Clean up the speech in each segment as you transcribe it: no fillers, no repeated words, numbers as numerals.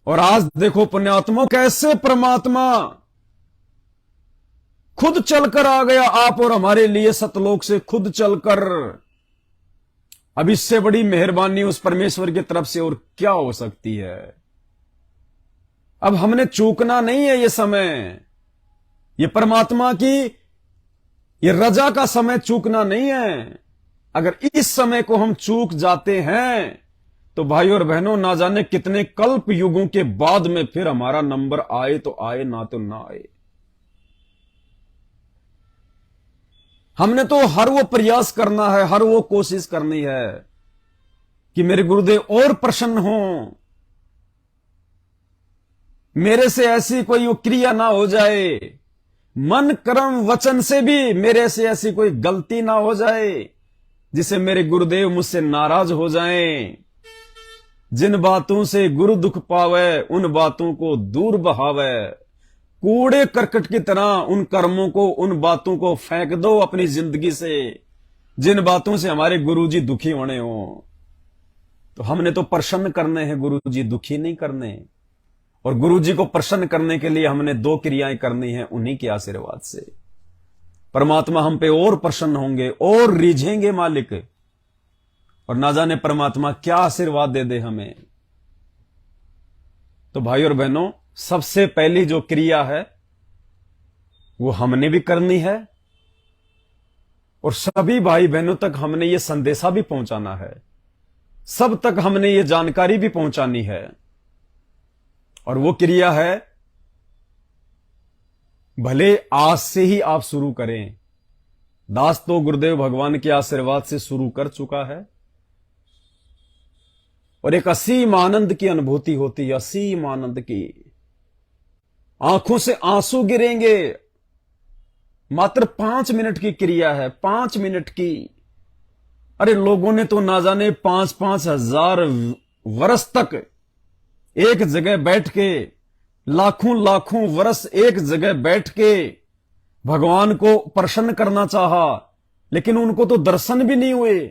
और आज देखो पुण्यात्मा, कैसे परमात्मा खुद चलकर आ गया आप और हमारे लिए, सतलोक से खुद चलकर। अब इससे बड़ी मेहरबानी उस परमेश्वर की तरफ से और क्या हो सकती है। अब हमने चूकना नहीं है ये समय, ये परमात्मा की ये रजा का समय चूकना नहीं है। अगर इस समय को हम चूक जाते हैं तो भाई और बहनों, ना जाने कितने कल्प युगों के बाद में फिर हमारा नंबर आए तो आए, ना तो ना आए। हमने तो हर वो प्रयास करना है, हर वो कोशिश करनी है कि मेरे गुरुदेव और प्रसन्न हों, मेरे से ऐसी कोई वो क्रिया ना हो जाए, मन कर्म वचन से भी मेरे से ऐसी कोई गलती ना हो जाए जिसे मेरे गुरुदेव मुझसे नाराज हो जाएं। जिन बातों से गुरु दुख पावे उन बातों को दूर बहावे, कूड़े करकट की तरह उन कर्मों को, उन बातों को फेंक दो अपनी जिंदगी से, जिन बातों से हमारे गुरुजी दुखी होने हो। तो हमने तो प्रसन्न करने हैं गुरुजी, दुखी नहीं करने। और गुरुजी को प्रसन्न करने के लिए हमने दो क्रियाएं करनी है, उन्हीं के आशीर्वाद से परमात्मा हम पे और प्रसन्न होंगे और रिझेंगे मालिक, और ना जाने परमात्मा क्या आशीर्वाद दे दे हमें। तो भाई और बहनों, सबसे पहली जो क्रिया है वो हमने भी करनी है, और सभी भाई बहनों तक हमने ये संदेशा भी पहुंचाना है, सब तक हमने ये जानकारी भी पहुंचानी है। और वो क्रिया है, भले आज से ही आप शुरू करें। दास तो गुरुदेव भगवान के आशीर्वाद से शुरू कर चुका है, और एक असीम आनंद की अनुभूति होती है, असीम आनंद की। आंखों से आंसू गिरेंगे। मात्र 5 मिनट की क्रिया है, 5 मिनट की। अरे लोगों ने तो ना जाने 5-5 हजार वर्ष तक एक जगह बैठ के, लाखों लाखों वर्ष एक जगह बैठ के भगवान को प्रसन्न करना चाहा, लेकिन उनको तो दर्शन भी नहीं हुए।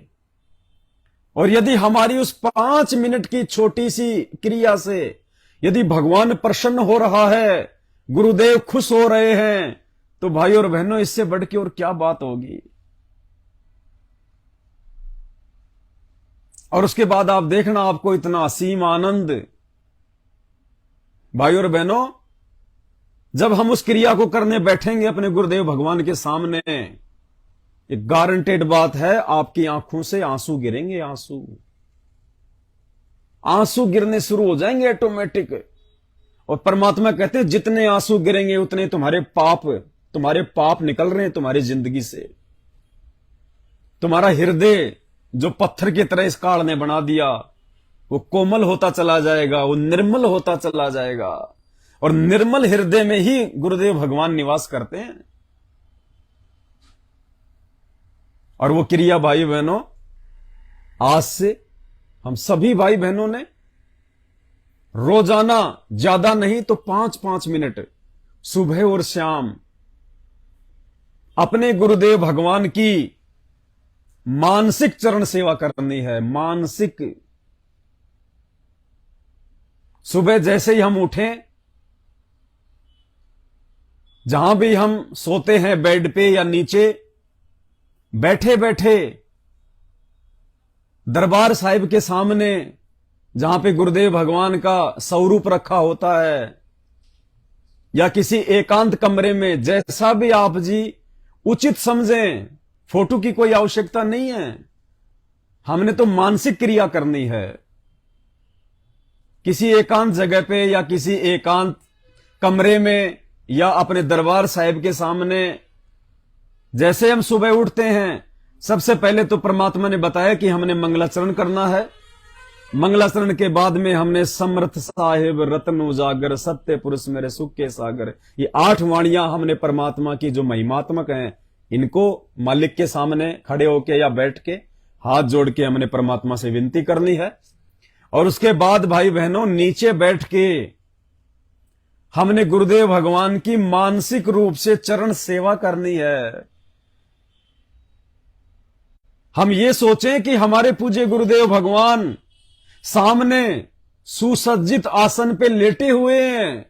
और यदि हमारी उस 5 मिनट की छोटी सी क्रिया से यदि भगवान प्रसन्न हो रहा है, गुरुदेव खुश हो रहे हैं, तो भाई और बहनों, इससे बढ़ के और क्या बात होगी। और उसके बाद आप देखना, आपको इतना असीम आनंद। भाई और बहनों, जब हम उस क्रिया को करने बैठेंगे अपने गुरुदेव भगवान के सामने, एक गारंटेड बात है, आपकी आंखों से आंसू गिरेंगे। आंसू गिरने शुरू हो जाएंगे ऑटोमेटिक। और परमात्मा कहते हैं, जितने आंसू गिरेंगे उतने तुम्हारे पाप निकल रहे हैं तुम्हारी जिंदगी से। तुम्हारा हृदय जो पत्थर की तरह इस काल ने बना दिया, वो कोमल होता चला जाएगा, वो निर्मल होता चला जाएगा। और निर्मल हृदय में ही गुरुदेव भगवान निवास करते हैं। और वो क्रिया भाई बहनों, आज से हम सभी भाई बहनों ने रोजाना, ज्यादा नहीं तो 5-5 मिनट सुबह और शाम अपने गुरुदेव भगवान की मानसिक चरण सेवा करनी है। मानसिक। सुबह जैसे ही हम उठें, जहां भी हम सोते हैं, बेड पे या नीचे, बैठे बैठे दरबार साहिब के सामने, जहां पे गुरुदेव भगवान का स्वरूप रखा होता है, या किसी एकांत कमरे में, जैसा भी आप जी उचित समझें। फोटो की कोई आवश्यकता नहीं है, हमने तो मानसिक क्रिया करनी है। किसी एकांत जगह पे या किसी एकांत कमरे में या अपने दरबार साहिब के सामने, जैसे हम सुबह उठते हैं, सबसे पहले तो परमात्मा ने बताया कि हमने मंगलाचरण करना है। मंगलाचरण के बाद में हमने समर्थ साहिब, रत्न उजागर, सत्य पुरुष मेरे सुख के सागर, ये 8 वाणियां हमने परमात्मा की जो महिमात्मक हैं, इनको मालिक के सामने खड़े होके या बैठ के हाथ जोड़ के हमने परमात्मा से विनती करनी है। और उसके बाद भाई बहनों, नीचे बैठ के हमने गुरुदेव भगवान की मानसिक रूप से चरण सेवा करनी है। हम ये सोचें कि हमारे पूज्य गुरुदेव भगवान सामने सुसज्जित आसन पे लेटे हुए हैं।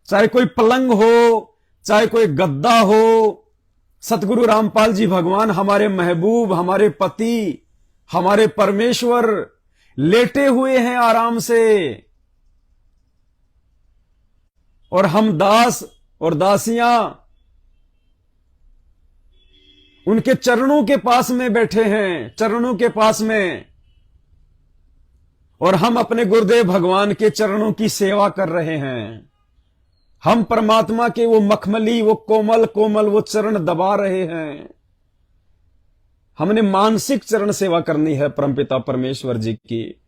चाहे कोई पलंग हो, चाहे कोई गद्दा हो, सतगुरु रामपाल जी भगवान हमारे महबूब, हमारे पति, हमारे परमेश्वर लेटे हुए हैं आराम से। और हम दास और दासियां उनके चरणों के पास में बैठे हैं, चरणों के पास में, और हम अपने गुरुदेव भगवान के चरणों की सेवा कर रहे हैं। हम परमात्मा के वो मखमली, वो कोमल कोमल वो चरण दबा रहे हैं। हमने मानसिक चरण सेवा करनी है परमपिता परमेश्वर जी की।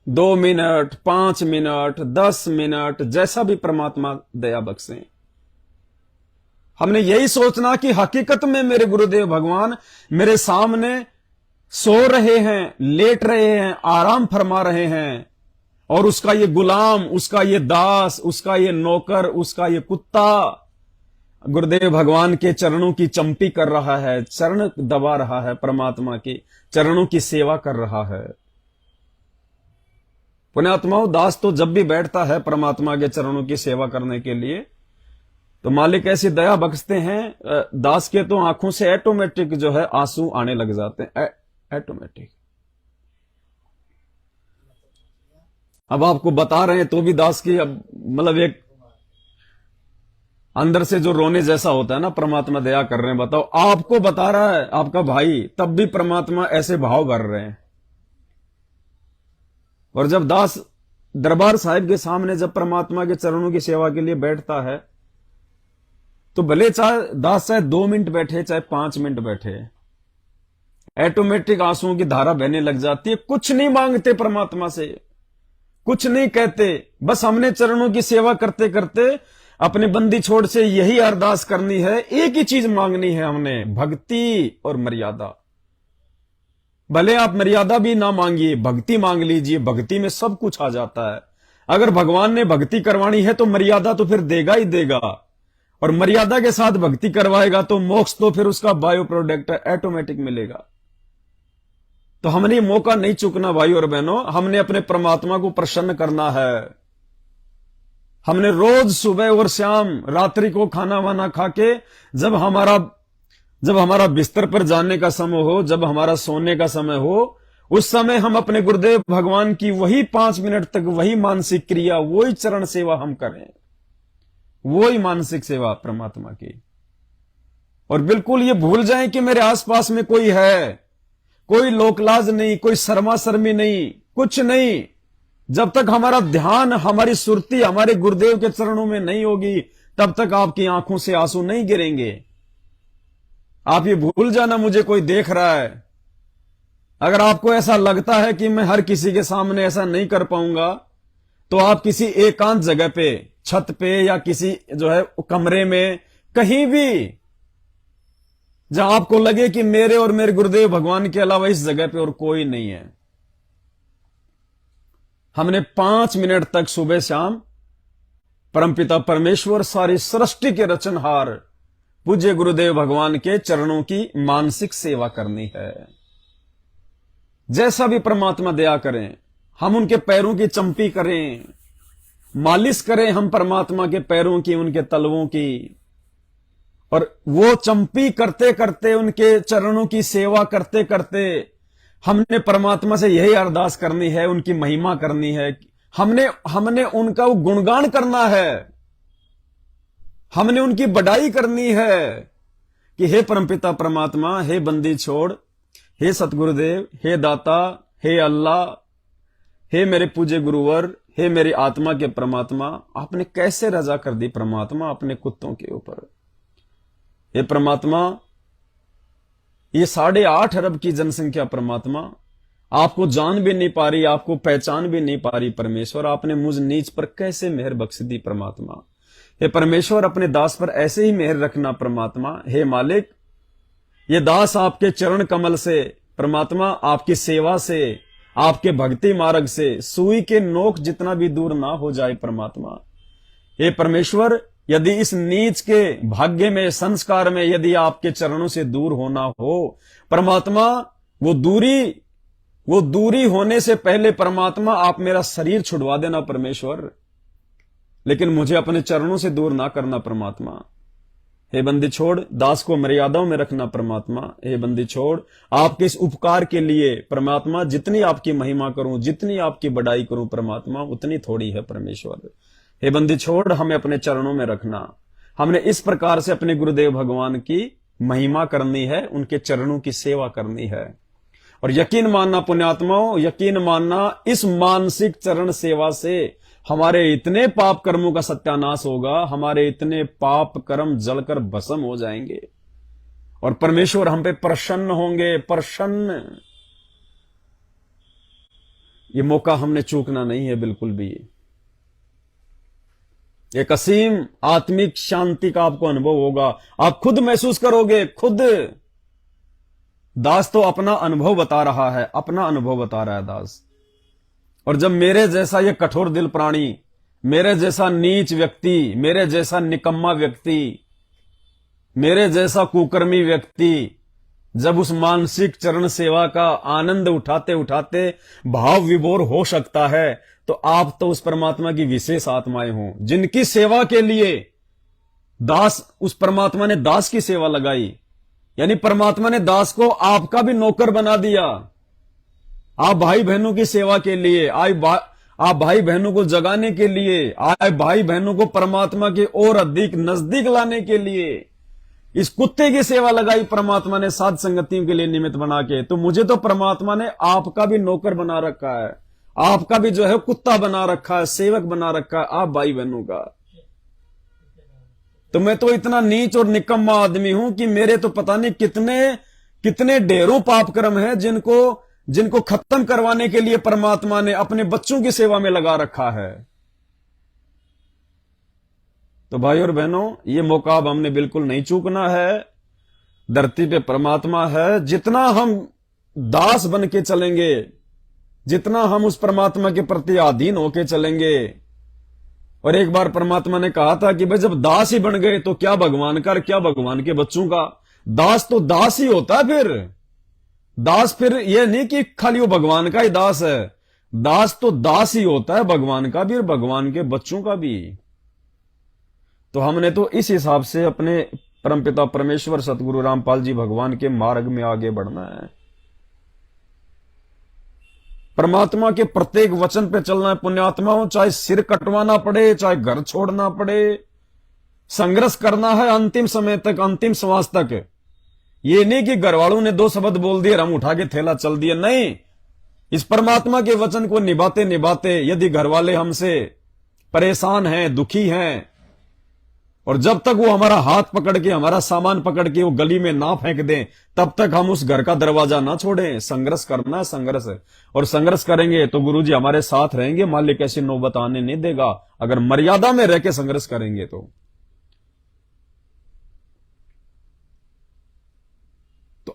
2 मिनट, 5 मिनट, 10 मिनट, जैसा भी परमात्मा दया बख्शें। हमने यही सोचना कि हकीकत में मेरे गुरुदेव भगवान मेरे सामने सो रहे हैं, लेट रहे हैं, आराम फरमा रहे हैं, और उसका ये गुलाम, उसका ये दास, उसका ये नौकर, उसका ये कुत्ता गुरुदेव भगवान के चरणों की चंपी कर रहा है, चरण दबा रहा है, परमात्मा के चरणों की सेवा कर रहा है। पुण्यात्माओं, दास तो जब भी बैठता है परमात्मा के चरणों की सेवा करने के लिए, तो मालिक ऐसी दया बख्शते हैं, दास के तो आंखों से ऑटोमेटिक जो है आंसू आने लग जाते हैं, ऑटोमेटिक। अब आपको बता रहे हैं तो भी दास की अब मतलब एक अंदर से जो रोने जैसा होता है ना, परमात्मा दया कर रहे हैं। बताओ, आपको बता रहा है आपका भाई, तब भी परमात्मा ऐसे भाव भर रहे हैं। और जब दास दरबार साहिब के सामने जब परमात्मा के चरणों की सेवा के लिए बैठता है, तो भले चाहे दास चाहे 2 मिनट बैठे, चाहे 5 मिनट बैठे, ऑटोमेटिक आंसुओं की धारा बहने लग जाती है। कुछ नहीं मांगते परमात्मा से, कुछ नहीं कहते, बस हमने चरणों की सेवा करते करते अपने बंदी छोड़ से यही अरदास करनी है, एक ही चीज मांगनी है हमने, भक्ति और मर्यादा। भले आप मर्यादा भी ना मांगिए, भक्ति मांग लीजिए, भक्ति में सब कुछ आ जाता है। अगर भगवान ने भक्ति करवानी है तो मर्यादा तो फिर देगा ही देगा, और मर्यादा के साथ भक्ति करवाएगा तो मोक्ष तो फिर उसका बायो प्रोडक्ट ऑटोमेटिक मिलेगा। तो हमने मौका नहीं चुकना भाई और बहनों, हमने अपने परमात्मा को प्रसन्न करना है। हमने रोज सुबह और शाम रात्रि को खाना वाना खा के जब हमारा बिस्तर पर जाने का समय हो, जब हमारा सोने का समय हो, उस समय हम अपने गुरुदेव भगवान की वही 5 मिनट तक वही मानसिक क्रिया, वही चरण सेवा हम करें, वही मानसिक सेवा परमात्मा की। और बिल्कुल ये भूल जाएं कि मेरे आसपास में कोई है, कोई लोकलाज नहीं, कोई शर्मा शर्मी नहीं, कुछ नहीं। जब तक हमारा ध्यान, हमारी सुरती हमारे गुरुदेव के चरणों में नहीं होगी, तब तक आपकी आंखों से आंसू नहीं गिरेंगे। आप ये भूल जाना मुझे कोई देख रहा है। अगर आपको ऐसा लगता है कि मैं हर किसी के सामने ऐसा नहीं कर पाऊंगा, तो आप किसी एकांत जगह पे, छत पे या किसी जो है कमरे में, कहीं भी जहां आपको लगे कि मेरे और मेरे गुरुदेव भगवान के अलावा इस जगह पे और कोई नहीं है, हमने 5 मिनट तक सुबह शाम परमपिता परमेश्वर, सारी सृष्टि के रचनहार पूज्य गुरुदेव भगवान के चरणों की मानसिक सेवा करनी है। जैसा भी परमात्मा दया करें, हम उनके पैरों की चंपी करें, मालिश करें हम परमात्मा के पैरों की, उनके तलवों की, और वो चंपी करते करते, उनके चरणों की सेवा करते करते हमने परमात्मा से यही अरदास करनी है, उनकी महिमा करनी है। हमने उनका गुणगान करना है, हमने उनकी बड़ाई करनी है कि हे परमपिता परमात्मा, हे बंदी छोड़, हे सतगुरुदेव, हे दाता, हे अल्लाह, हे मेरे पूज्य गुरुवर, हे मेरी आत्मा के परमात्मा, आपने कैसे रजा कर दी परमात्मा अपने कुत्तों के ऊपर। हे परमात्मा, ये 8.5 अरब की जनसंख्या परमात्मा आपको जान भी नहीं पा रही, आपको पहचान भी नहीं पा रही परमेश्वर, आपने मुझ नीच पर कैसे मेहर बख्श दी परमात्मा। हे परमेश्वर, अपने दास पर ऐसे ही मेहर रखना परमात्मा। हे मालिक, ये दास आपके चरण कमल से परमात्मा, आपकी सेवा से, आपके भक्ति मार्ग से सुई के नोक जितना भी दूर ना हो जाए परमात्मा। हे परमेश्वर, यदि इस नीच के भाग्य में, संस्कार में यदि आपके चरणों से दूर होना हो परमात्मा, वो दूरी वो दूरी होने से पहले परमात्मा आप मेरा शरीर छुड़वा देना परमेश्वर, लेकिन मुझे अपने चरणों से दूर ना करना परमात्मा। हे बंदी छोड़, दास को मर्यादाओं में रखना परमात्मा। हे बंदी छोड़, आपके इस उपकार के लिए परमात्मा जितनी आपकी महिमा करूं, जितनी आपकी बड़ाई करूं परमात्मा, उतनी थोड़ी है परमेश्वर। हे बंदी छोड़, हमें अपने चरणों में रखना। हमने इस प्रकार से अपने गुरुदेव भगवान की महिमा करनी है, उनके चरणों की सेवा करनी है। और यकीन मानना पुण्यात्माओं, यकीन मानना, इस मानसिक चरण सेवा से हमारे इतने पाप कर्मों का सत्यानाश होगा, हमारे इतने पाप कर्म जलकर भस्म हो जाएंगे और परमेश्वर हम पे प्रसन्न होंगे, प्रसन्न। ये मौका हमने चूकना नहीं है बिल्कुल भी। एक असीम आत्मिक शांति का आपको अनुभव होगा, आप खुद महसूस करोगे, खुद। दास तो अपना अनुभव बता रहा है, अपना अनुभव बता रहा है दास। और जब मेरे जैसा ये कठोर दिल प्राणी, मेरे जैसा नीच व्यक्ति, मेरे जैसा निकम्मा व्यक्ति, मेरे जैसा कुकर्मी व्यक्ति जब उस मानसिक चरण सेवा का आनंद उठाते उठाते भाव विभोर हो सकता है, तो आप तो उस परमात्मा की विशेष आत्माएं हों, जिनकी सेवा के लिए दास, उस परमात्मा ने दास की सेवा लगाई। यानी परमात्मा ने दास को आपका भी नौकर बना दिया। आप भाई बहनों की सेवा के लिए आप भाई बहनों को जगाने के लिए, आए भाई बहनों को परमात्मा के और अधिक नजदीक लाने के लिए इस कुत्ते की सेवा लगाई परमात्मा ने साध संगतियों के लिए निमित्त बना के। तो मुझे तो परमात्मा ने आपका भी नौकर बना रखा है, आपका भी जो है कुत्ता बना रखा है, सेवक बना रखा है, आप भाई बहनों का। तो मैं तो इतना नीच और निकम्मा आदमी हूं कि मेरे तो पता नहीं कितने ढेरों पाप कर्म है जिनको खत्म करवाने के लिए परमात्मा ने अपने बच्चों की सेवा में लगा रखा है। तो भाई और बहनों, ये मौका अब हमने बिल्कुल नहीं चूकना है। धरती पे परमात्मा है, जितना हम दास बन के चलेंगे, जितना हम उस परमात्मा के प्रति अधीन होके चलेंगे। और एक बार परमात्मा ने कहा था कि भाई जब दास ही बन गए तो क्या भगवान का, क्या भगवान के बच्चों का। दास तो दास ही होता है। फिर दास फिर यह नहीं कि खाली वो भगवान का ही दास है, दास तो दास ही होता है, भगवान का भी और भगवान के बच्चों का भी। तो हमने तो इस हिसाब से अपने परमपिता परमेश्वर सतगुरु रामपाल जी भगवान के मार्ग में आगे बढ़ना है। परमात्मा के प्रत्येक वचन पे चलना है पुण्यात्माओं, चाहे सिर कटवाना पड़े, चाहे घर छोड़ना पड़े, संघर्ष करना है अंतिम समय तक, अंतिम श्वास तक। ये नहीं कि घर वालों ने दो शब्द बोल दिए हम उठा के थैला चल दिए, नहीं। इस परमात्मा के वचन को निभाते निभाते यदि घर वाले हमसे परेशान हैं, दुखी हैं, और जब तक वो हमारा हाथ पकड़ के, हमारा सामान पकड़ के वो गली में ना फेंक दें, तब तक हम उस घर का दरवाजा ना छोड़ें। संघर्ष करना, संघर्ष, और संघर्ष करेंगे तो गुरुजी हमारे साथ रहेंगे, मालिक ऐसी नौबत आने नहीं देगा अगर मर्यादा में रह के संघर्ष करेंगे। तो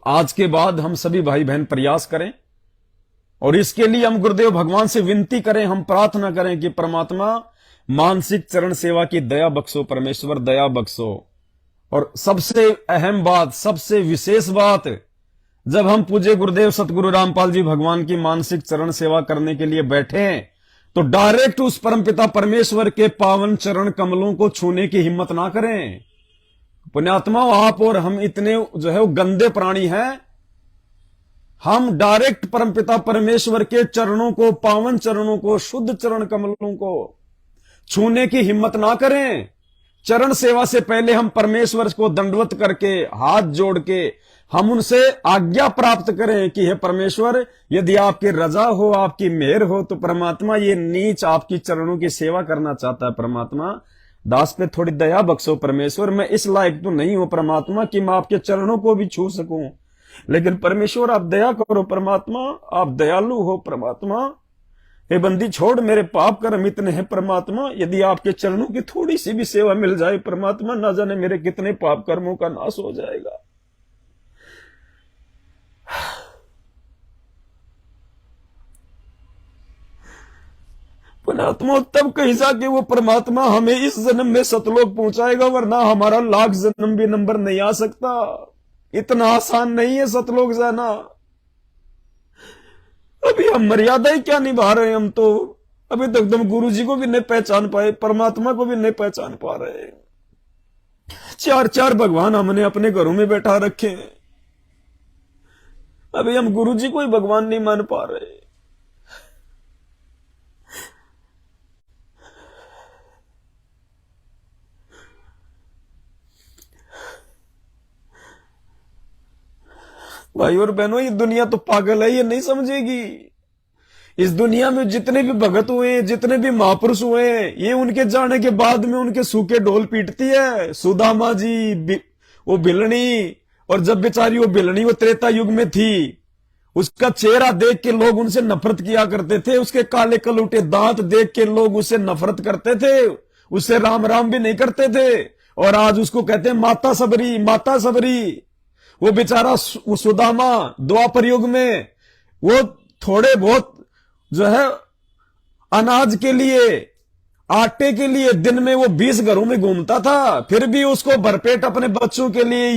आज के बाद हम सभी भाई बहन प्रयास करें और इसके लिए हम गुरुदेव भगवान से विनती करें, हम प्रार्थना करें कि परमात्मा मानसिक चरण सेवा की दया बख्शो, परमेश्वर दया बख्शो। और सबसे अहम बात, सबसे विशेष बात, जब हम पूज्य गुरुदेव सतगुरु रामपाल जी भगवान की मानसिक चरण सेवा करने के लिए बैठे तो डायरेक्ट उस परमपिता परमेश्वर के पावन चरण कमलों को छूने की हिम्मत ना करें। पुण्यात्मा, आप और हम इतने जो है वो गंदे प्राणी हैं, हम डायरेक्ट परमपिता परमेश्वर के चरणों को, पावन चरणों को, शुद्ध चरण कमलों को छूने की हिम्मत ना करें। चरण सेवा से पहले हम परमेश्वर को दंडवत करके, हाथ जोड़ के हम उनसे आज्ञा प्राप्त करें कि हे परमेश्वर, यदि आपकी रजा हो, आपकी मेहर हो, तो परमात्मा ये नीच आपकी चरणों की सेवा करना चाहता है। परमात्मा दास पे थोड़ी दया बख्शो परमेश्वर, मैं इस लायक तो नहीं हूं परमात्मा कि मैं आपके चरणों को भी छू सकूं, लेकिन परमेश्वर आप दया करो परमात्मा, आप दयालु हो परमात्मा। हे बंदी छोड़, मेरे पाप कर्म इतने हैं परमात्मा, यदि आपके चरणों की थोड़ी सी भी सेवा मिल जाए परमात्मा, ना जाने मेरे कितने पाप कर्मों का नाश हो जाएगा। पुण्यात्मा, तब कहीं जाके वो परमात्मा हमें इस जन्म में सतलोक पहुंचाएगा, वरना हमारा लाख जन्म भी नंबर नहीं आ सकता। इतना आसान नहीं है सतलोक जाना। अभी हम मर्यादा ही क्या निभा रहे हैं। हम तो अभी तक तुम गुरु जी को भी नहीं पहचान पाए, परमात्मा को भी नहीं पहचान पा रहे। चार चार भगवान हमने अपने घरों में बैठा रखे हैं, अभी हम गुरु जी को ही भगवान नहीं मान पा रहे। भाई और बहनों, ये दुनिया तो पागल है, ये नहीं समझेगी। इस दुनिया में जितने भी भगत हुए, जितने भी महापुरुष हुए, ये उनके जाने के बाद में उनके सूखे ढोल पीटती है। सुदामा जी, वो भिलनी, और जब बेचारी वो भिलनी वो त्रेता युग में थी, उसका चेहरा देख के लोग उनसे नफरत किया करते थे। उसके काले कलूटे दांत देख के लोग उससे नफरत करते थे, उससे राम राम भी नहीं करते थे। और आज उसको कहते हैं माता सबरी, माता सबरी। वो बेचारा सुदामा द्वापर युग में वो थोड़े बहुत जो है अनाज के लिए, आटे के लिए दिन में वो 20 घरों में घूमता था, फिर भी उसको भरपेट अपने बच्चों के लिए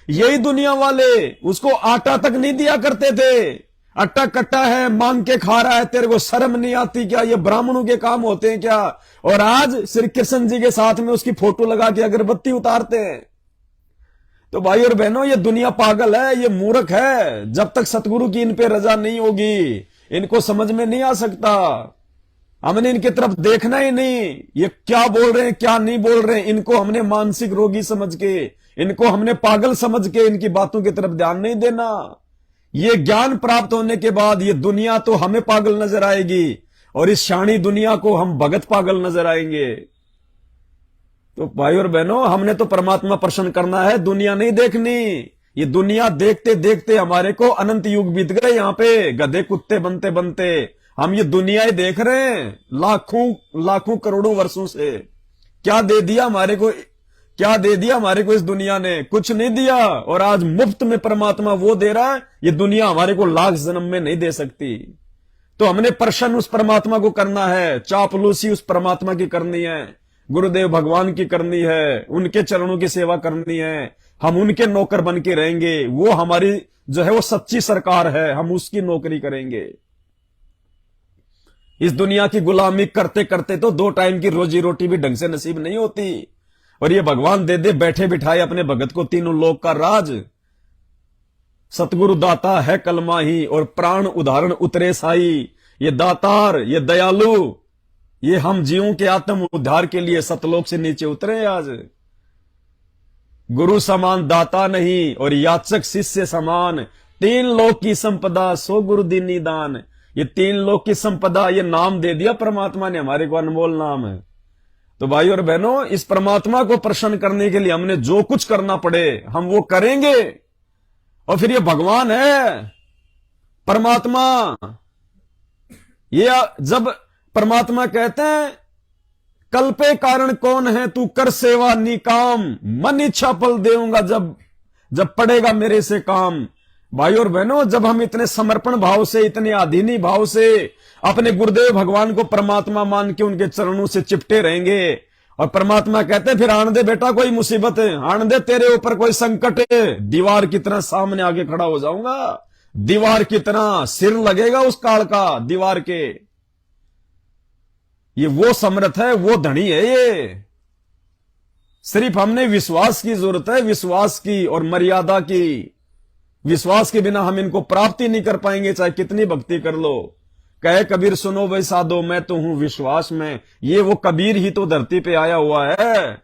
यही दुनिया वाले उसको आटा तक नहीं दिया करते थे। अट्टा कट्टा है, मांग के खा रहा है, तेरे को शर्म नहीं आती क्या? ये ब्राह्मणों के काम होते हैं क्या? और आज श्री कृष्ण जी के साथ में उसकी फोटो लगा के अगरबत्ती उतारते हैं। तो भाई और बहनों, ये दुनिया पागल है, ये मूर्ख है। जब तक सतगुरु की इन पे रजा नहीं होगी, इनको समझ में नहीं आ सकता। हमने इनकी तरफ देखना ही नहीं, ये क्या बोल रहे हैं क्या नहीं बोल रहे हैं। इनको हमने मानसिक रोगी समझ के, इनको हमने पागल समझ के इनकी बातों की तरफ ध्यान नहीं देना। ये ज्ञान प्राप्त होने के बाद ये दुनिया तो हमें पागल नजर आएगी, और इस शाणी दुनिया को हम भगत पागल नजर आएंगे। तो भाई और बहनों, हमने तो परमात्मा प्रसन्न करना है, दुनिया नहीं देखनी। ये दुनिया देखते देखते हमारे को अनंत युग बीत गए। यहाँ पे गधे कुत्ते बनते बनते हम ये दुनिया ही देख रहे हैं। लाखों लाखों करोड़ों वर्षों से क्या दे दिया हमारे को, क्या दे दिया हमारे को इस दुनिया ने? कुछ नहीं दिया। और आज मुफ्त में परमात्मा वो दे रहा है, ये दुनिया हमारे को लाख जन्म में नहीं दे सकती। तो हमने प्रसन्न उस परमात्मा को करना है, चापलूसी उस परमात्मा की करनी है, गुरुदेव भगवान की करनी है, उनके चरणों की सेवा करनी है। हम उनके नौकर बन के रहेंगे। वो हमारी जो है वो सच्ची सरकार है, हम उसकी नौकरी करेंगे। इस दुनिया की गुलामी करते करते तो 2 टाइम की रोजी रोटी भी ढंग से नसीब नहीं होती। और ये भगवान दे दे बैठे बिठाए अपने भगत को तीनों लोक का राज। सतगुरु दाता है कलमा ही, और प्राण उदाहरण उतरे साई। ये दातार, ये दयालु, ये हम जीवों के आत्म उद्धार के लिए सतलोक से नीचे उतरे। आज गुरु समान दाता नहीं, और याचक शिष्य समान। 3 लोक की संपदा सो गुरु दीनी दान। ये 3 लोक की संपदा, ये नाम दे दिया परमात्मा ने हमारे को, अनमोल नाम है। तो भाई और बहनों, इस परमात्मा को प्रसन्न करने के लिए हमने जो कुछ करना पड़े हम वो करेंगे। और फिर ये भगवान है परमात्मा। ये जब परमात्मा कहते हैं कल पे कारण कौन है, तू कर सेवा निकाम, मन इच्छा फल देऊंगा जब पड़ेगा मेरे से काम। भाई और बहनों, जब हम इतने समर्पण भाव से, इतने अधीनी भाव से अपने गुरुदेव भगवान को परमात्मा मान के उनके चरणों से चिपटे रहेंगे, और परमात्मा कहते हैं फिर आने दे बेटा कोई मुसीबत है, आने दे तेरे ऊपर कोई संकट है, दीवार की तरह सामने आगे खड़ा हो जाऊंगा। दीवार की तरह सिर लगेगा उस काल का, दीवार के। ये वो समर्थ है, वो धनी है। ये सिर्फ हमने विश्वास की जरूरत है, विश्वास की और मर्यादा की। विश्वास के बिना हम इनको प्राप्ति नहीं कर पाएंगे, चाहे कितनी भक्ति कर लो। कहे कबीर सुनो भाई साधो, मैं तो हूं विश्वास में। ये वो कबीर ही तो धरती पे आया हुआ है।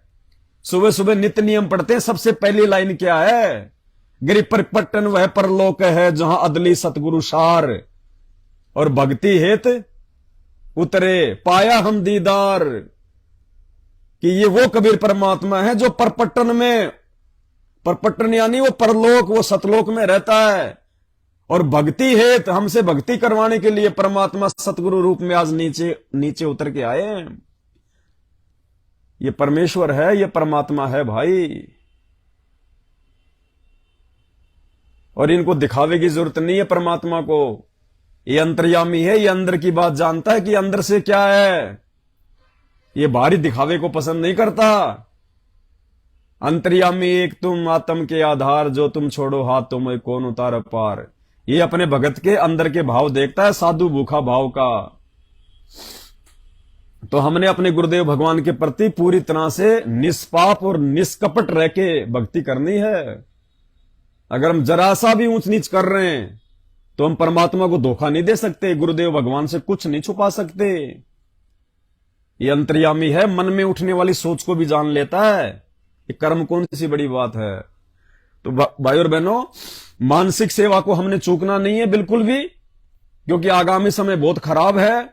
सुबह सुबह नित्य नियम पढ़ते हैं, सबसे पहली लाइन क्या है? गिरि परपट्टन वह परलोक है, जहां अदली सतगुरु सार, और भक्ति हेत उतरे पाया हम दीदार। कि ये वो कबीर परमात्मा है जो परपट्टन में, परपट्टन यानी वो परलोक, वो सतलोक में रहता है। और भक्ति हेत हमसे भक्ति करवाने के लिए परमात्मा सतगुरु रूप में आज नीचे उतर के आए हैं। ये परमेश्वर है, ये परमात्मा है भाई। और इनको दिखावे की जरूरत नहीं है परमात्मा को। ये अंतर्यामी है, ये अंदर की बात जानता है कि अंदर से क्या है। ये बाहरी दिखावे को पसंद नहीं करता। अंतर्यामी एक तुम, आत्म के आधार, जो तुम छोड़ो हाथ तुम्हें कौन उतार पार। ये अपने भगत के अंदर के भाव देखता है, साधु भूखा भाव का। तो हमने अपने गुरुदेव भगवान के प्रति पूरी तरह से निष्पाप और निष्कपट रह के भक्ति करनी है। अगर हम जरा सा भी ऊंच नीच कर रहे हैं तो हम परमात्मा को धोखा नहीं दे सकते, गुरुदेव भगवान से कुछ नहीं छुपा सकते। ये अंतर्यामी है, मन में उठने वाली सोच को भी जान लेता है। ये कर्म कौन सी बड़ी बात है। तो भाई और बहनों, मानसिक सेवा को हमने चूकना नहीं है बिल्कुल भी, क्योंकि आगामी समय बहुत खराब है।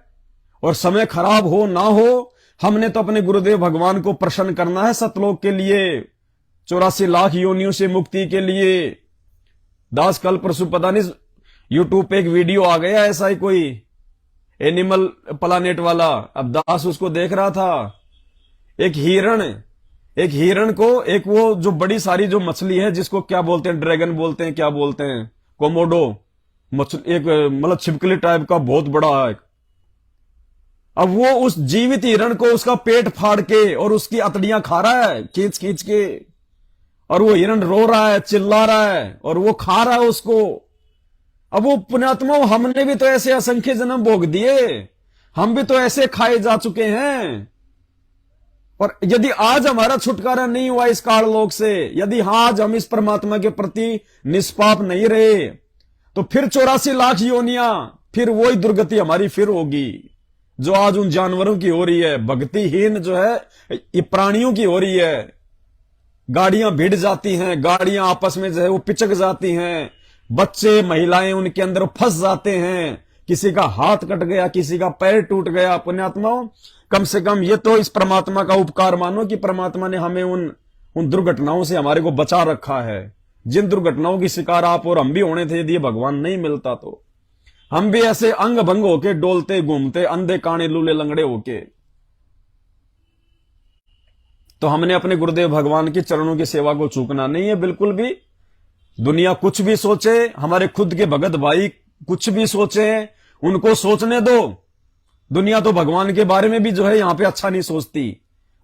और समय खराब हो ना हो, हमने तो अपने गुरुदेव भगवान को प्रसन्न करना है सतलोक के लिए, 84 लाख योनियों से मुक्ति के लिए। दास कल परसों पता नहीं यूट्यूब पे एक वीडियो आ गया ऐसा ही कोई एनिमल प्लानेट वाला, अब दास उसको देख रहा था। एक हिरण को, एक वो जो बड़ी सारी जो मछली है जिसको क्या बोलते हैं, ड्रैगन बोलते हैं, क्या बोलते हैं, कोमोडो मछली, एक मतलब छिपकली टाइप का बहुत बड़ा है। अब वो उस जीवित हिरण को उसका पेट फाड़ के और उसकी अतड़ियां खा रहा है खींच खींच के, और वो हिरण रो रहा है, चिल्ला रहा है, और वो खा रहा है उसको। अब वो पुण्यात्मा, हमने भी तो ऐसे असंख्य जन्म भोग दिए, हम भी तो ऐसे खाए जा चुके हैं। और यदि आज हमारा छुटकारा नहीं हुआ इस काल लोक से, यदि आज हम इस परमात्मा के प्रति निष्पाप नहीं रहे, तो फिर 84 लाख योनियां, फिर वही दुर्गति हमारी फिर होगी जो आज उन जानवरों की हो रही है। भक्तिहीन जो है ये प्राणियों की हो रही है। गाड़ियां भिड़ जाती हैं, गाड़ियां आपस में जो है वो पिचक जाती हैं, बच्चे महिलाएं उनके अंदर फंस जाते हैं, किसी का हाथ कट गया, किसी का पैर टूट गया। पुण्यात्माओं, कम से कम ये तो इस परमात्मा का उपकार मानो कि परमात्मा ने हमें उन दुर्घटनाओं से हमारे को बचा रखा है, जिन दुर्घटनाओं की शिकार आप और हम भी होने थे। यदि ये भगवान नहीं मिलता तो हम भी ऐसे अंग भंग होके डोलते घूमते, अंधे काने लूले लंगड़े होके। तो हमने अपने गुरुदेव भगवान के चरणों की सेवा को चूकना नहीं है बिल्कुल भी। दुनिया कुछ भी सोचे, हमारे खुद के भगत भाई कुछ भी सोचे, उनको सोचने दो। दुनिया तो भगवान के बारे में भी जो है यहां पे अच्छा नहीं सोचती,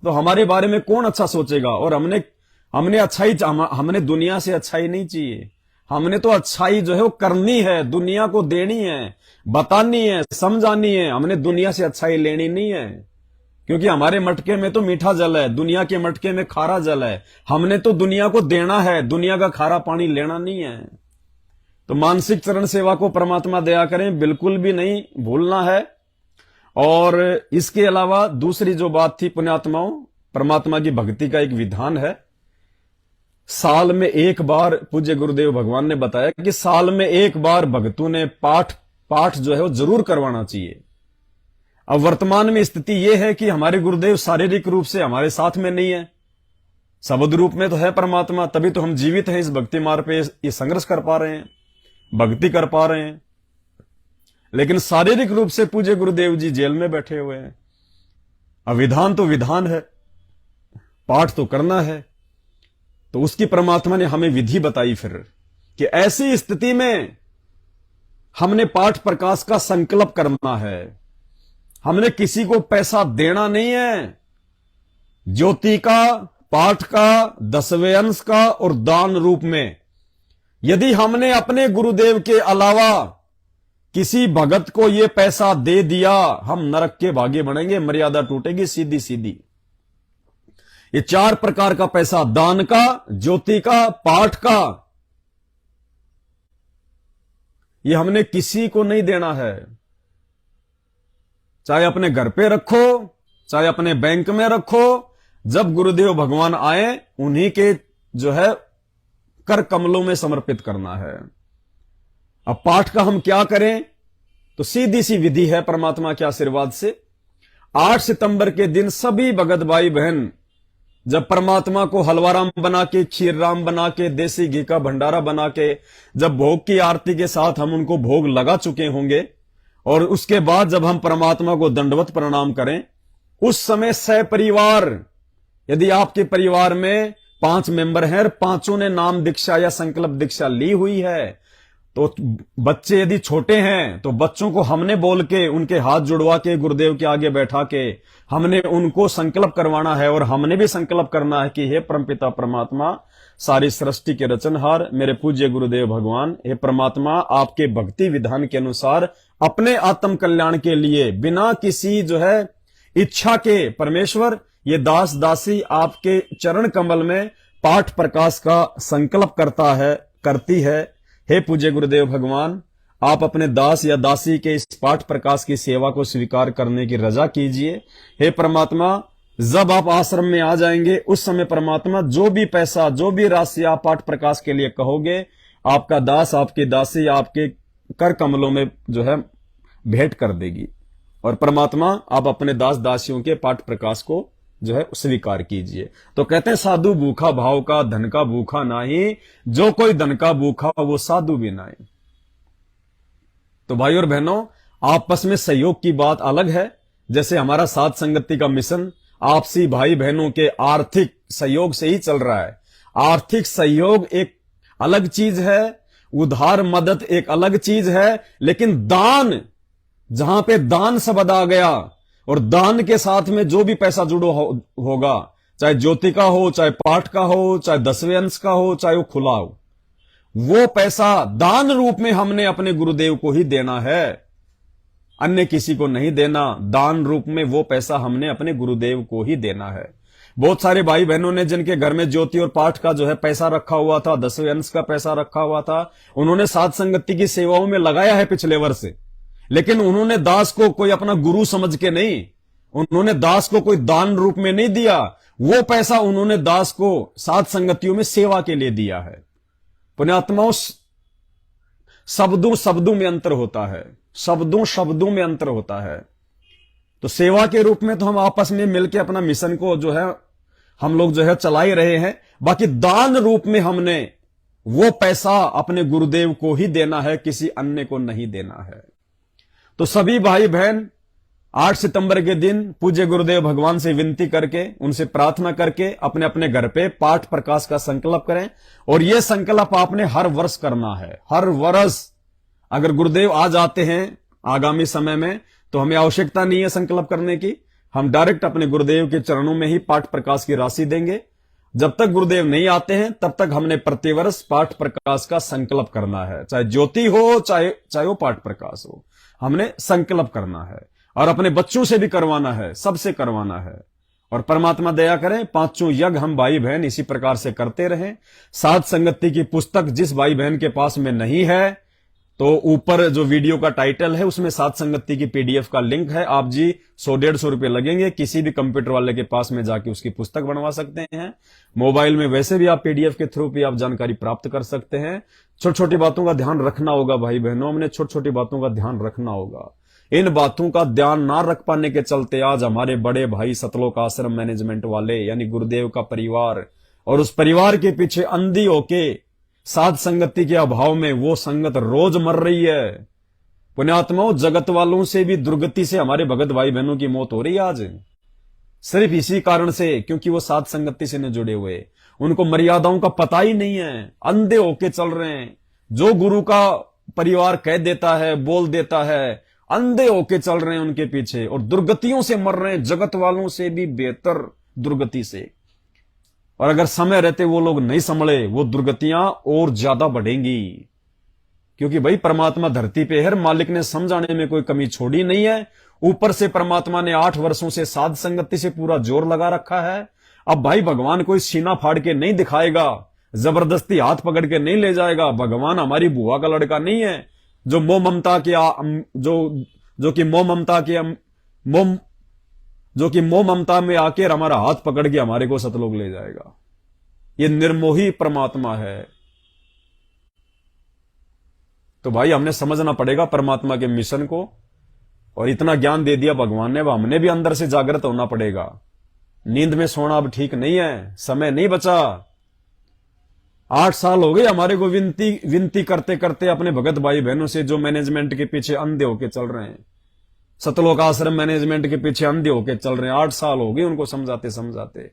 तो हमारे बारे में कौन अच्छा सोचेगा। और हमने अच्छाई, हमने दुनिया से अच्छाई नहीं चाहिए, हमने तो अच्छाई जो है वो करनी है, दुनिया को देनी है, बतानी है, समझानी है। हमने दुनिया से अच्छाई लेनी नहीं है, क्योंकि हमारे मटके में तो मीठा जल है, दुनिया के मटके में खारा जल है। हमने तो दुनिया को देना है, दुनिया का खारा पानी लेना नहीं है। तो मानसिक चरण सेवा को परमात्मा दया करें, बिल्कुल भी नहीं भूलना है। और इसके अलावा दूसरी जो बात थी पुण्यात्माओं, परमात्मा की भक्ति का एक विधान है। साल में एक बार, पूज्य गुरुदेव भगवान ने बताया कि साल में एक बार भक्तों ने पाठ जो है वो जरूर करवाना चाहिए। अब वर्तमान में स्थिति यह है कि हमारे गुरुदेव शारीरिक रूप से हमारे साथ में नहीं है, शब्द रूप में तो है परमात्मा, तभी तो हम जीवित हैं इस भक्ति मार्ग पे, ये संघर्ष कर पा रहे हैं, भक्ति कर पा रहे हैं। लेकिन शारीरिक रूप से पूज्य गुरुदेव जी जेल में बैठे हुए हैं। अब विधान तो विधान है, पाठ तो करना है, तो उसकी परमात्मा ने हमें विधि बताई फिर कि ऐसी स्थिति में हमने पाठ प्रकाश का संकल्प करना है। हमने किसी को पैसा देना नहीं है। ज्योति का, पाठ का, 10वें अंश का और दान रूप में यदि हमने अपने गुरुदेव के अलावा किसी भगत को यह पैसा दे दिया, हम नरक के भागी बनेंगे, मर्यादा टूटेगी सीधी सीधी। ये 4 प्रकार का पैसा, दान का, ज्योति का, पाठ का, ये हमने किसी को नहीं देना है। चाहे अपने घर पे रखो, चाहे अपने बैंक में रखो, जब गुरुदेव भगवान आए उन्हीं के जो है कर कमलों में समर्पित करना है। अब पाठ का हम क्या करें, तो सीधी सी विधि है परमात्मा के आशीर्वाद से। 8 सितंबर के दिन सभी भगत भाई बहन जब परमात्मा को हलवाराम बना के, खीर राम बना के, देसी घी का भंडारा बना के, जब भोग की आरती के साथ हम उनको भोग लगा चुके होंगे, और उसके बाद जब हम परमात्मा को दंडवत प्रणाम करें, उस समय सपरिवार, यदि आपके परिवार में 5 मेंबर हैं और 5 ने नाम दीक्षा या संकल्प दीक्षा ली हुई है, तो बच्चे यदि छोटे हैं तो बच्चों को हमने बोल के उनके हाथ जुड़वा के गुरुदेव के आगे बैठा के हमने उनको संकल्प करवाना है, और हमने भी संकल्प करना है कि हे परमपिता परमात्मा, सारी सृष्टि के रचनहार मेरे पूज्य गुरुदेव भगवान, हे परमात्मा, आपके भक्ति विधान के अनुसार अपने आत्म कल्याण के लिए बिना किसी जो है इच्छा के परमेश्वर ये दास दासी आपके चरण कमल में पाठ प्रकाश का संकल्प करती है। हे पूज्य गुरुदेव भगवान, आप अपने दास या दासी के इस पाठ प्रकाश की सेवा को स्वीकार करने की रजा कीजिए। हे परमात्मा, जब आप आश्रम में आ जाएंगे उस समय परमात्मा जो भी पैसा, जो भी राशि आप पाठ प्रकाश के लिए कहोगे, आपका दास, आपकी दासी आपके कर कमलों में जो है भेंट कर देगी। और परमात्मा, आप अपने दास दासियों के पाठ प्रकाश को जो है स्वीकार कीजिए। तो कहते हैं साधु भूखा भाव का, धन का भूखा नाही, जो कोई धन का भूखा वो साधु भी नाही। तो भाई और बहनों, आपस में सहयोग की बात अलग है। जैसे हमारा साथ संगति का मिशन आपसी भाई बहनों के आर्थिक सहयोग से ही चल रहा है। आर्थिक सहयोग एक अलग चीज है, उधार मदद एक अलग चीज है, लेकिन दान, जहां पे दान शब्द आ गया और दान के साथ में जो भी पैसा जुड़ो होगा, चाहे ज्योति का हो, चाहे पाठ का हो, चाहे 10वें अंश का हो, चाहे वो खुला हो, वो पैसा दान रूप में हमने अपने गुरुदेव को ही देना है, अन्य किसी को नहीं देना। दान रूप में वो पैसा हमने अपने गुरुदेव को ही देना है। बहुत सारे भाई बहनों ने जिनके घर में ज्योति और पाठ का जो है पैसा रखा हुआ था, 10वें अंश का पैसा रखा हुआ था, उन्होंने साध संगति की सेवाओं में लगाया है पिछले वर्ष, लेकिन उन्होंने दास को कोई अपना गुरु समझ के नहीं, उन्होंने दास को कोई दान रूप में नहीं दिया। वो पैसा उन्होंने दास को साध संगतियों में सेवा के लिए दिया है। पुण्यात्माओं, शब्दों शब्दों में अंतर होता है, शब्दों शब्दों में अंतर होता है। तो सेवा के रूप में तो हम आपस में मिलकर अपना मिशन को जो है हम लोग जो है चला ही रहे हैं। बाकी दान रूप में हमने वो पैसा अपने गुरुदेव को ही देना है, किसी अन्य को नहीं देना है। तो सभी भाई बहन 8 सितंबर के दिन पूज्य गुरुदेव भगवान से विनती करके, उनसे प्रार्थना करके अपने अपने घर पे पाठ प्रकाश का संकल्प करें। और यह संकल्प आपने हर वर्ष करना है, हर वर्ष। अगर गुरुदेव आ जाते हैं आगामी समय में तो हमें आवश्यकता नहीं है संकल्प करने की, हम डायरेक्ट अपने गुरुदेव के चरणों में ही पाठ प्रकाश की राशि देंगे। जब तक गुरुदेव नहीं आते हैं तब तक हमने प्रतिवर्ष पाठ प्रकाश का संकल्प करना है, चाहे ज्योति हो चाहे वो पाठ प्रकाश हो, हमने संकल्प करना है। और अपने बच्चों से भी करवाना है, सबसे करवाना है। और परमात्मा दया करें, 5 यज्ञ हम भाई बहन इसी प्रकार से करते रहें। साध संगति की पुस्तक जिस भाई बहन के पास में नहीं है, तो ऊपर जो वीडियो का टाइटल है उसमें साध संगति की पीडीएफ का लिंक है। आप जी 100-150 रुपए लगेंगे, किसी भी कंप्यूटर वाले के पास में जाके उसकी पुस्तक बनवा सकते हैं। मोबाइल में वैसे भी आप पीडीएफ के थ्रू भी आप जानकारी प्राप्त कर सकते हैं। छोटी छोटी बातों का ध्यान रखना होगा भाई बहनों, हमने छोटी छोटी बातों का ध्यान रखना होगा। इन बातों का ध्यान ना रख पाने के चलते आज हमारे बड़े भाई सतलोक आश्रम मैनेजमेंट वाले यानी गुरुदेव का परिवार और उस परिवार के पीछे अंधी होके साध संगति के अभाव में वो संगत रोज मर रही है। पुण्यात्माओं, जगत वालों से भी दुर्गति से हमारे भगत भाई बहनों की मौत हो रही है आज, सिर्फ इसी कारण से, क्योंकि वो साध संगति से न जुड़े हुए, उनको मर्यादाओं का पता ही नहीं है, अंधे होके चल रहे हैं। जो गुरु का परिवार कह देता है, बोल देता है, अंधे होके चल रहे हैं उनके पीछे और दुर्गतियों से मर रहे हैं, जगत वालों से भी बेहतर दुर्गति से। और अगर समय रहते वो लोग नहीं संभले, वो दुर्गतियां और ज्यादा बढ़ेंगी। क्योंकि भाई परमात्मा धरती पे है, मालिक ने समझाने में कोई कमी छोड़ी नहीं है। ऊपर से परमात्मा ने 8 वर्षों से साध संगति से पूरा जोर लगा रखा है। अब भाई भगवान कोई सीना फाड़ के नहीं दिखाएगा, जबरदस्ती हाथ पकड़ के नहीं ले जाएगा। भगवान हमारी बुआ का लड़का नहीं है जो मोह ममता के जो कि मोह ममता में आके हमारा हाथ पकड़ के हमारे को सतलोक ले जाएगा। ये निर्मोही परमात्मा है। तो भाई हमने समझना पड़ेगा परमात्मा के मिशन को, और इतना ज्ञान दे दिया भगवान ने, हमने भी अंदर से जागृत होना पड़ेगा। नींद में सोना अब ठीक नहीं है, समय नहीं बचा। 8 साल हो गए हमारे को विनती करते करते अपने भगत भाई बहनों से, जो मैनेजमेंट के पीछे अंधे होके चल रहे हैं, सतलोक आश्रम मैनेजमेंट के पीछे अंधे होके चल रहे हैं। 8 साल हो गए उनको समझाते समझाते।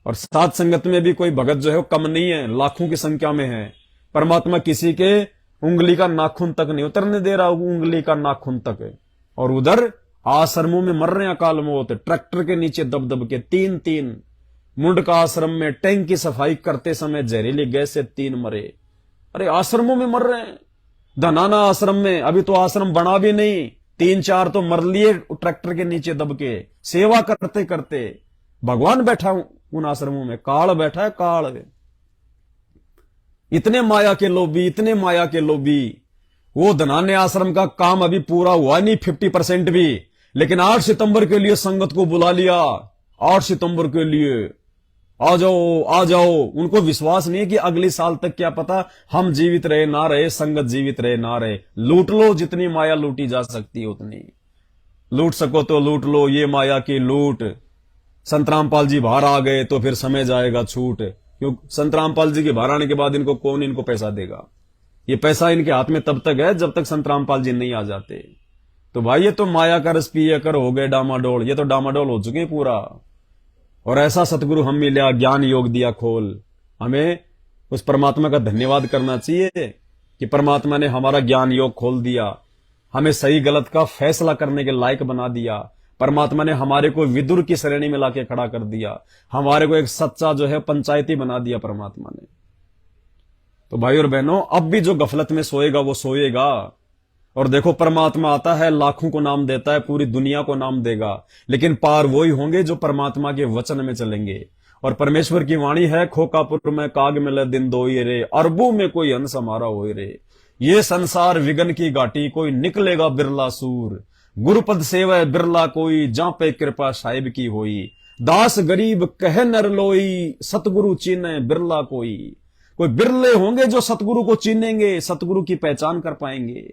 और साथ संगत में भी कोई भगत जो है कम नहीं है, लाखों की संख्या में है। परमात्मा किसी के उंगली का नाखून तक नहीं उतरने दे रहा, उंगली का नाखून तक। और उधर आश्रमों में मर रहे हैं अकाल मौत, ट्रैक्टर के नीचे दब दब के। 3 मुंडका आश्रम में टैंक की सफाई करते समय जहरीली गैस से 3 मरे। अरे आश्रमों में मर रहे हैं। धनाना आश्रम में अभी तो आश्रम बना भी नहीं, 3-4 तो मर लिए ट्रैक्टर के नीचे दब के, सेवा करते करते। भगवान बैठा उन आश्रमों में, काल बैठा है, काल। इतने माया के लोभी, इतने माया के लोभी। वो धनाने आश्रम का काम अभी पूरा हुआ नहीं 50% भी, लेकिन 8 सितंबर के लिए संगत को बुला लिया। 8 सितंबर के लिए आ जाओ, आ जाओ। उनको विश्वास नहीं है कि अगले साल तक क्या पता हम जीवित रहे ना रहे, संगत जीवित रहे ना रहे। लूट लो, जितनी माया लूटी जा सकती है उतनी लूट सको तो लूट लो, ये माया की लूट। संत रामपाल जी बाहर आ गए तो फिर समय जाएगा छूट, क्योंकि संत रामपाल जी के बाहर आने के बाद इनको कौन इनको पैसा देगा? ये पैसा इनके हाथ में तब तक है जब तक संत रामपाल जी नहीं आ जाते। तो भाई ये तो माया का रस पिए कर हो गए डामाडोल, ये तो डामाडोल हो चुके पूरा। और ऐसा सतगुरु हम मिला, ज्ञान योग दिया खोल। हमें उस परमात्मा का धन्यवाद करना चाहिए कि परमात्मा ने हमारा ज्ञान योग खोल दिया, हमें सही गलत का फैसला करने के लायक बना दिया। परमात्मा ने हमारे को विदुर की श्रेणी में लाके खड़ा कर दिया, हमारे को एक सच्चा जो है पंचायती बना दिया परमात्मा ने। तो भाई और बहनों, अब भी जो गफलत में सोएगा वो सोएगा। और देखो परमात्मा आता है, लाखों को नाम देता है, पूरी दुनिया को नाम देगा, लेकिन पार वही होंगे जो परमात्मा के वचन में चलेंगे। और परमेश्वर की वाणी है, खोकापुर में काग मिले दिन दोई रे, अरबों में कोई हंस हमारा होए रे। ये संसार विगन की घाटी, कोई निकलेगा बिरला सूर। गुरुपद सेवा बिरला कोई, जहां पे कृपा साहिब की होई। दास गरीब कह नर लोई, सतगुरु चीने बिरला कोई। कोई बिरले होंगे जो सतगुरु को चीनेंगे, सतगुरु की पहचान कर पाएंगे।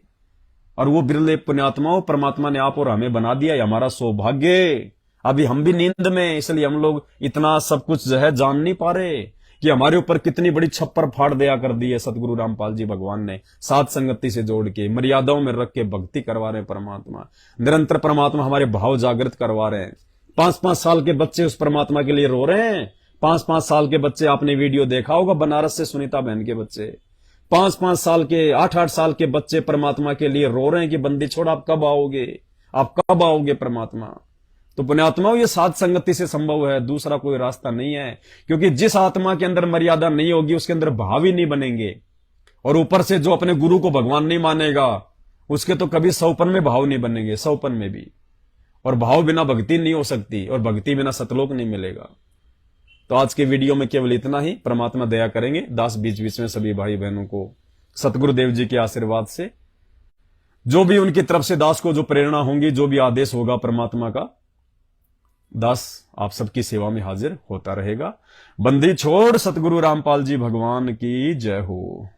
और वो बिरले पुण्यात्माओं परमात्मा ने आप और हमें बना दिया, ये हमारा सौभाग्य। अभी हम भी नींद में, इसलिए हम लोग इतना सब कुछ जो है जान नहीं पा रहे कि हमारे ऊपर कितनी बड़ी छप्पर फाड़ दिया कर दी है सतगुरु रामपाल जी भगवान ने। साथ संगति से जोड़ के, मर्यादाओं में रख के भक्ति करवा रहे हैं परमात्मा। निरंतर परमात्मा हमारे भाव जागृत करवा रहे हैं। 5-5 साल के बच्चे उस परमात्मा के लिए रो रहे हैं। 5-5 साल के बच्चे, आपने वीडियो देखा होगा बनारस से सुनीता बहन के बच्चे, 5-5 साल के, 8-8 साल के बच्चे परमात्मा के लिए रो रहे हैं कि बंदी छोड़, आप कब आओगे, आप कब आओगे परमात्मा। तो पुण्यात्माओं, ये साथ संगति से संभव है, दूसरा कोई रास्ता नहीं है। क्योंकि जिस आत्मा के अंदर मर्यादा नहीं होगी उसके अंदर भाव ही नहीं बनेंगे। और ऊपर से जो अपने गुरु को भगवान नहीं मानेगा उसके तो कभी 100पन में भाव नहीं बनेंगे, 100पन में भी। और भाव बिना भक्ति नहीं हो सकती, और भक्ति बिना सतलोक नहीं मिलेगा। तो आज के वीडियो में केवल इतना ही। परमात्मा दया करेंगे, दास बीच बीच में सभी भाई बहनों को सतगुरुदेव जी के आशीर्वाद से, जो भी उनकी तरफ से दास को जो प्रेरणा होंगी, जो भी आदेश होगा परमात्मा का, दास आप सबकी सेवा में हाजिर होता रहेगा। बंदी छोड़ सतगुरु रामपाल जी भगवान की जय हो।